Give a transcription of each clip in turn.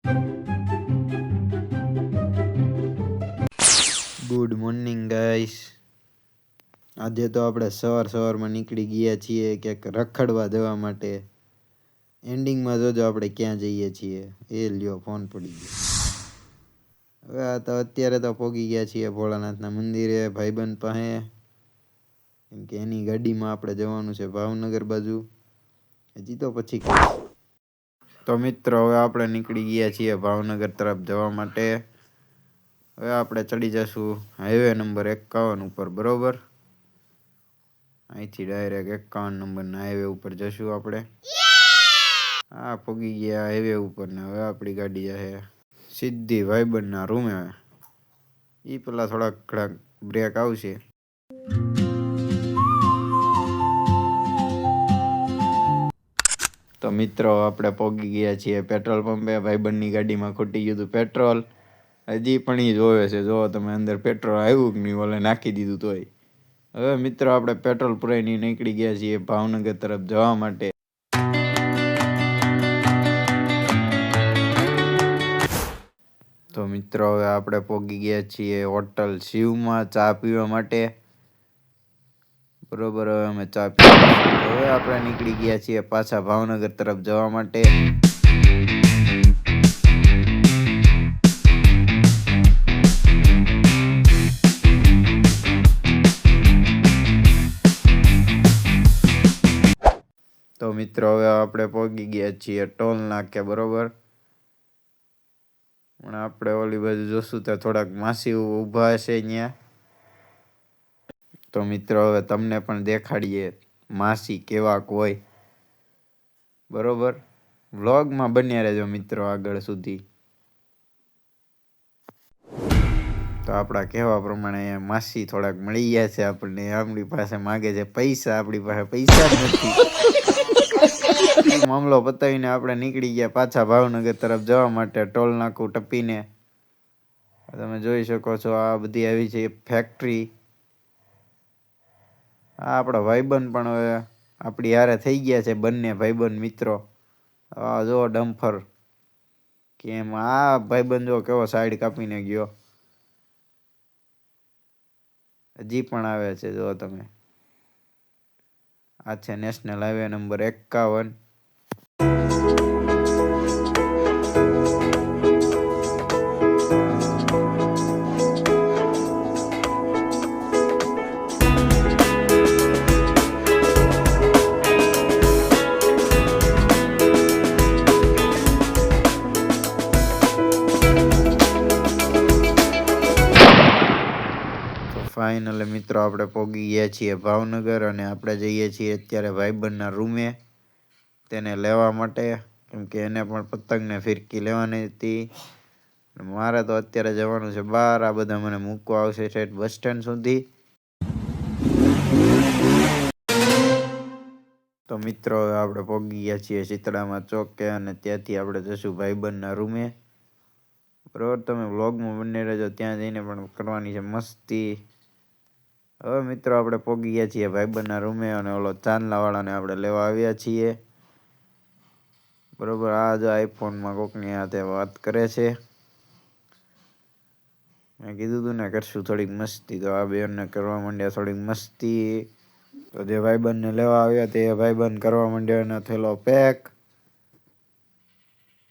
Good morning guys. આજે તો આપણે સવારમાં નીકળી ગયા છીએ ક્યાંક રખડવા જવા માટે. એન્ડિંગમાં જોજો આપણે ક્યાં જઈએ છીએ. એ લ્યો ફોન પડી ગયો. હવે આ તો અત્યારે તો પહોંચી ગયા છીએ ભોળાનાથના મંદિરે ભાઈબંધ પાસે, કેમ કે એની ગાડીમાં આપણે જવાનું છે ભાવનગર બાજુ. હજી તો પછી તો મિત્રો હવે આપણે નીકળી ગયા છીએ ભાવનગર તરફ જવા માટે. હવે આપણે ચડી જશું હાઈવે નંબર 51 ઉપર, બરોબર. અહીંથી ડાયરેક્ટ 51 નંબરના હાઈવે ઉપર જશું આપણે. હા, પહોંચી ગયા હાઈવે ઉપર ને હવે આપણી ગાડી છે સીધી ભાઈબંધના રૂમે. એ પેલા થોડાક બ્રેક આવશે. તો મિત્રો આપણે પહોંચી ગયા છીએ પેટ્રોલ પંપે. ભાઈબંધની ગાડીમાં ખૂટી ગયું હતું પેટ્રોલ. હજી પણ એ જોવે છે, જો તમે અંદર પેટ્રોલ આવ્યું કે નહીં, ઓલે નાખી દીધું તોય. હવે મિત્રો આપણે પેટ્રોલ પુરાઈને નીકળી ગયા છીએ ભાવનગર તરફ જવા માટે. તો મિત્રો હવે આપણે પહોંચી ગયા છીએ હોટલ શિવમાં ચા પીવા માટે, બરોબર. હવે અમે ચા પીવા, હવે આપણે નીકળી ગયા છીએ પાછા ભાવનગર તરફ જવા માટે. તો મિત્રો હવે આપણે પહોંચી ગયા છીએ ટોલ નાકે, બરોબર. પણ આપણે ઓલી બાજુ જોશું તો થોડાક માસી ઊભા હશે અહીંયા. તો મિત્રો હવે તમને પણ દેખાડીએ માસી કેવાક હોય, બરોબર. વ્લોગમાં બન્યા રહેજો મિત્રો આગળ સુધી. તો આપણા કહેવા પ્રમાણે માસી થોડાક મળી ગયા છે આપણને. આપણી પાસે માગે છે પૈસા, આપણી પાસે પૈસા જ નથી. મામલો પતાવીને આપણે નીકળી ગયા પાછા ભાવનગર તરફ જવા માટે ટોલ નાકું ટપીને. તમે જોઈ શકો છો આ બધી આવી છે ફેક્ટરી. આ આપણા ભાઈબંધ પણ હવે આપણી હારે થઈ ગયા છે, બંને ભાઈબંધ મિત્રો. આ જો ડમ્ફર કેમ, આ ભાઈબંધ જો કેવો સાઈડ કાપીને ગયો. હજી પણ આવે છે, જો તમે. આ છે નેશનલ હાઈવે નંબર 51. ફાઇનલી મિત્રો આપણે પહોંચી ગયા છીએ ભાવનગર અને આપણે જઈએ છીએ અત્યારે ભાઈબંધના રૂમે તેને લેવા માટે, કેમ કે એને પણ પતંગને ફિરકી લેવાની હતી. મારે તો અત્યારે જવાનું છે બહાર. આ બધા મને મૂકવા આવશે ઠેઠ બસ સ્ટેન્ડ સુધી. તો મિત્રો આપણે પહોંચી ગયા છીએ શીતળામાં ચોકે અને ત્યાંથી આપણે જશું ભાઈબંધના રૂમે, બરોબર. તમે વ્લોગમાં બને રહેજો, ત્યાં જઈને પણ કરવાની છે મસ્તી. હવે મિત્રો આપણે પહોંચી ગયા છીએ ભાઈબંધના રૂમે અને ઓલો ચાંદલાવાળાને આપણે લેવા આવ્યા છીએ, બરોબર. આ જો આઈફોનમાં કોકની હાથે વાત કરે છે. મેં કીધું તું ને કરશું થોડીક મસ્તી, તો આ બેનને કરવા માંડ્યા થોડીક મસ્તી. તો જે ભાઈબંધને લેવા આવ્યા તે ભાઈબંધ કરવા માંડ્યો એનો થેલો પેક.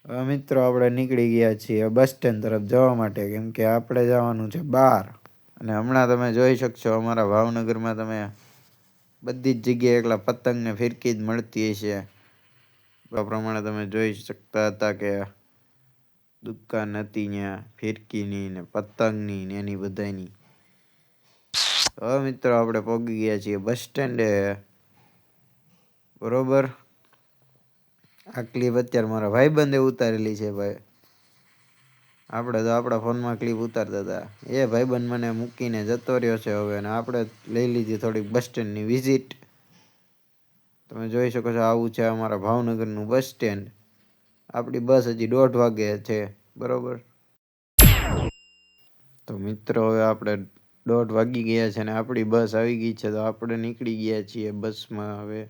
હવે મિત્રો આપણે નીકળી ગયા છીએ બસ સ્ટેન્ડ તરફ જવા માટે, કેમ કે આપણે જવાનું છે બહાર. અને હમણાં તમે જોઈ શકશો અમારા ભાવનગરમાં તમે બધી જ જગ્યાએ એકલા પતંગ ને ફિરકી જ મળતી હશે. આ પ્રમાણે તમે જોઈ શકતા હતા કે દુકાન હતી ત્યાં ફિરકીની ને પતંગની ને એની બધાની. હવે મિત્રો આપણે પહોંચી ગયા છીએ બસ સ્ટેન્ડે, બરોબર. આ ક્લિપ અત્યારે મારા ભાઈબંધે ઉતારેલી છે ભાઈ. આપણે તો આપણા ફોનમાં ક્લિપ ઉતારતા હતા. એ ભાઈબંધ મને મૂકીને જતો રહ્યો છે હવે, અને આપણે લઈ લીધી થોડીક બસ સ્ટેન્ડની વિઝિટ. તમે જોઈ શકો છો આવું છે અમારા ભાવનગરનું બસ સ્ટેન્ડ. આપણી બસ હજી 1:30 વાગે છે, બરોબર. તો મિત્રો હવે આપણે 1:30 વાગી ગયા છે અને આપણી બસ આવી ગઈ છે. તો આપણે નીકળી ગયા છીએ બસમાં. હવે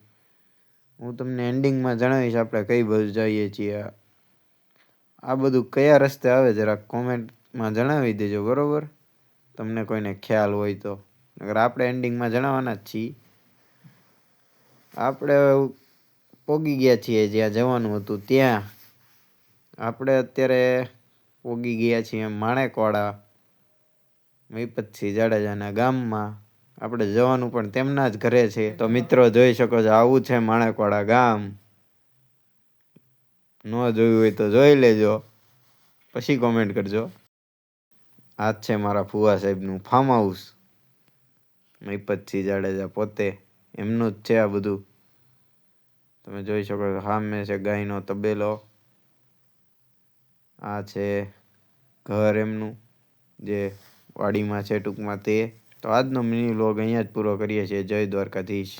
હું તમને એન્ડિંગમાં જણાવીશ આપણે કઈ બસ જઈએ છીએ. આ બધું કયા રસ્તે આવે જરાક કોમેન્ટમાં જણાવી દેજો, બરોબર? તમને કોઈને ખ્યાલ હોય તો. નકર આપણે એન્ડિંગમાં જણાવવાના જ છીએ. આપણે પોગી ગયા છીએ જ્યાં જવાનું હતું ત્યાં. આપણે અત્યારે પોગી ગયા છીએ માણેકવાડા મહિપતસિંહ જાડેજાના ગામમાં. આપણે જવાનું પણ તેમના જ ઘરે છે. તો મિત્રો જોઈ શકો છો, આવું છે માણેકવાડા ગામ. ન જોયું હોય તો જોઈ લેજો, પછી કોમેન્ટ કરજો. આ જ છે મારા ફુવા સાહેબનું ફાર્મ હાઉસ. મહિપતસિંહ જાડેજા પોતે, એમનું જ છે આ બધું. તમે જોઈ શકો છો સામે છે ગાયનો તબેલો. આ છે ઘર એમનું, જે વાડીમાં છે ટૂંકમાં તે. તો આજનો મિની વ્લોગ અહીંયા જ પૂરો કરીએ છીએ. જય દ્વારકાધીશ.